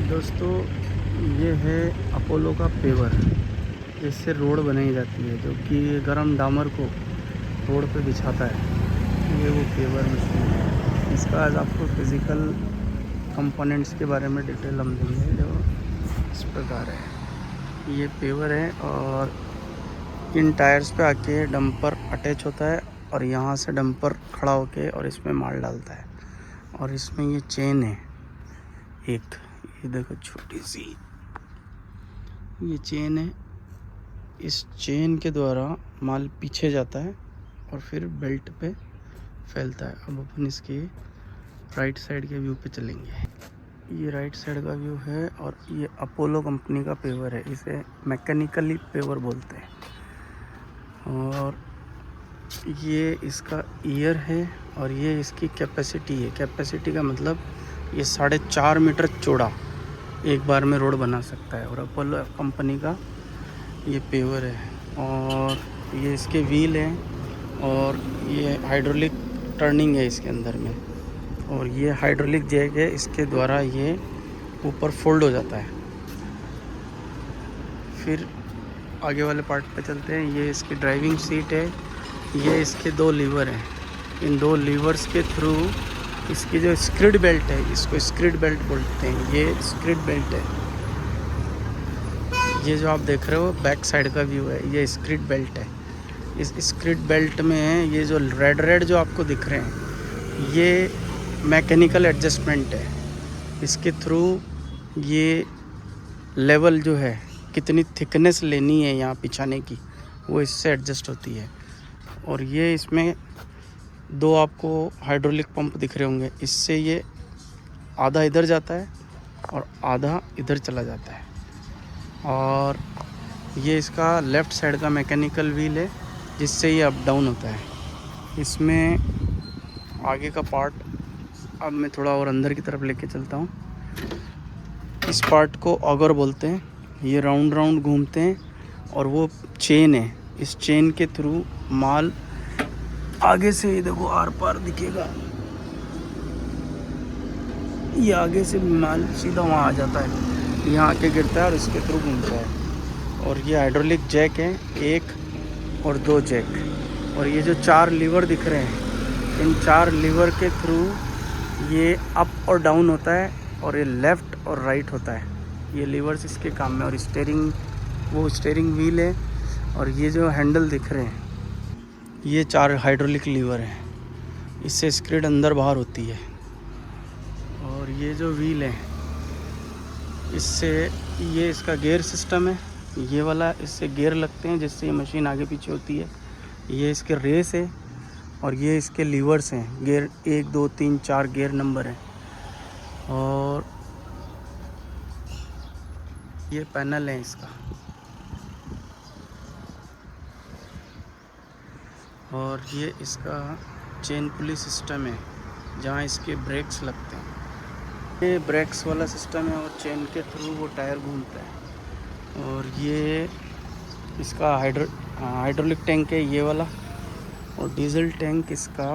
दोस्तों ये है अपोलो का पेवर, जिससे रोड बनाई जाती है, जो कि गर्म डामर को रोड पे बिछाता है। ये वो पेवर मशीन है। इसका आज आपको फिज़िकल कंपोनेंट्स के बारे में डिटेल हम देंगे, जो इस प्रकार है। ये पेवर है और इन टायर्स पे आके डंपर अटैच होता है और यहाँ से डंपर खड़ा होके और इसमें माल डालता है। और इसमें ये चेन है एक, ये देखो छोटी सी ये चेन है। इस चेन के द्वारा माल पीछे जाता है और फिर बेल्ट पे फैलता है। अब अपन इसके राइट साइड के व्यू पे चलेंगे। ये राइट साइड का व्यू है और ये अपोलो कंपनी का पेवर है। इसे मैकेनिकली पेवर बोलते हैं। और ये इसका ईयर है और ये इसकी कैपेसिटी है। कैपेसिटी का मतलब ये 4.5 मीटर चौड़ा एक बार में रोड बना सकता है। और अपोलो कंपनी का ये पेवर है और ये इसके व्हील हैं और ये हाइड्रोलिक टर्निंग है इसके अंदर में। और ये हाइड्रोलिक जैक है, इसके द्वारा ये ऊपर फोल्ड हो जाता है। फिर आगे वाले पार्ट पे चलते हैं। ये इसकी ड्राइविंग सीट है। ये इसके 2 लीवर हैं। इन 2 लीवर्स के थ्रू इसकी जो स्क्रिड बेल्ट है, इसको स्क्रिड बेल्ट बोलते हैं। ये स्क्रिड बेल्ट है। ये जो आप देख रहे हो बैक साइड का व्यू है, ये स्क्रिड बेल्ट है। इस स्क्रिड बेल्ट में ये जो रेड जो आपको दिख रहे हैं, ये मैकेनिकल एडजस्टमेंट है। इसके थ्रू ये लेवल जो है, कितनी थिकनेस लेनी है यहाँ पिछाने की, वो इससे एडजस्ट होती है। और ये इसमें 2 आपको हाइड्रोलिक पंप दिख रहे होंगे। इससे ये आधा इधर जाता है और आधा इधर चला जाता है। और ये इसका लेफ़्ट साइड का मैकेनिकल व्हील है, जिससे ये अप डाउन होता है। इसमें आगे का पार्ट अब मैं थोड़ा और अंदर की तरफ लेके चलता हूँ। इस पार्ट को ऑगर बोलते हैं। ये राउंड घूमते हैं और वो चेन है। इस चेन के थ्रू माल आगे से, ये देखो आर पार दिखेगा, ये आगे से माल सीधा वहाँ आ जाता है, यहाँ आके गिरता है और इसके थ्रू घूमता है। और ये हाइड्रोलिक जैक है, 1 और 2 जैक। और ये जो 4 लीवर दिख रहे हैं, इन 4 लीवर के थ्रू ये अप और डाउन होता है और ये लेफ़्ट और राइट होता है। ये लीवर्स इसके काम में। और स्टीयरिंग, वो स्टीयरिंग व्हील है। और ये जो हैंडल दिख रहे हैं, ये 4 हाइड्रोलिक लीवर हैं। इससे स्क्रिड अंदर बाहर होती है। और ये जो व्हील है, इससे ये इसका गियर सिस्टम है, ये वाला। इससे गियर लगते हैं जिससे ये मशीन आगे पीछे होती है। ये इसके रेस है और ये इसके लीवर्स हैं। गियर 1 2 3 4 गियर नंबर है। और ये पैनल है इसका। और ये इसका चेन पुली सिस्टम है, जहाँ इसके ब्रेक्स लगते हैं। ये ब्रेक्स वाला सिस्टम है और चेन के थ्रू वो टायर घूमता है। और ये इसका हाइड्रोलिक टैंक है, ये वाला। और डीजल टैंक इसका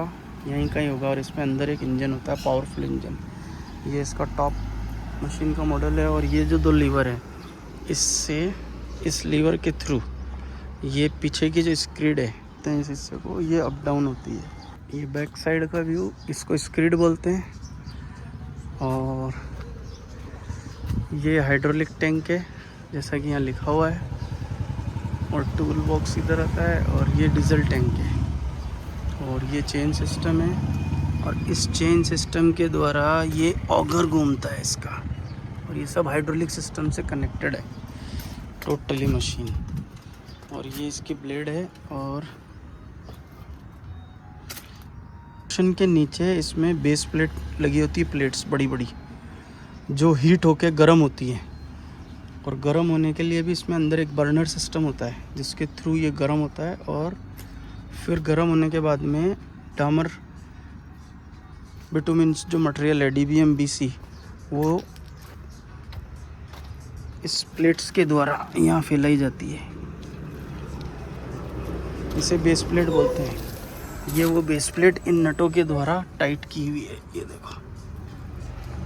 यहीं का ही होगा। और इसमें अंदर एक इंजन होता है, पावरफुल इंजन। ये इसका टॉप मशीन का मॉडल है। और ये जो 2 लीवर है, इससे इस लीवर के थ्रू ये पीछे की जो स्क्रिड है, इस हिस्से को, ये अप डाउन होती है। ये बैक साइड का व्यू, इसको स्क्रिड बोलते हैं। और ये हाइड्रोलिक टैंक है, जैसा कि यहाँ लिखा हुआ है। और टूल बॉक्स इधर आता है। और ये डीजल टैंक है। और ये चेन सिस्टम है। और इस चेन सिस्टम के द्वारा ये ऑगर घूमता है इसका। और ये सब हाइड्रोलिक सिस्टम से कनेक्टेड है टोटली मशीन। और ये इसकी ब्लेड है। और के नीचे इसमें बेस प्लेट लगी होती है, प्लेट्स बड़ी बड़ी, जो हीट होके गर्म होती है। और गर्म होने के लिए भी इसमें अंदर एक बर्नर सिस्टम होता है, जिसके थ्रू ये गर्म होता है। और फिर गर्म होने के बाद में डामर बिटुमिन जो मटेरियल है, DBM BC, वो इस प्लेट्स के द्वारा यहाँ फैलाई जाती है। इसे बेस प्लेट बोलते हैं। ये वो बेस प्लेट इन नटों के द्वारा टाइट की हुई है, ये देखो।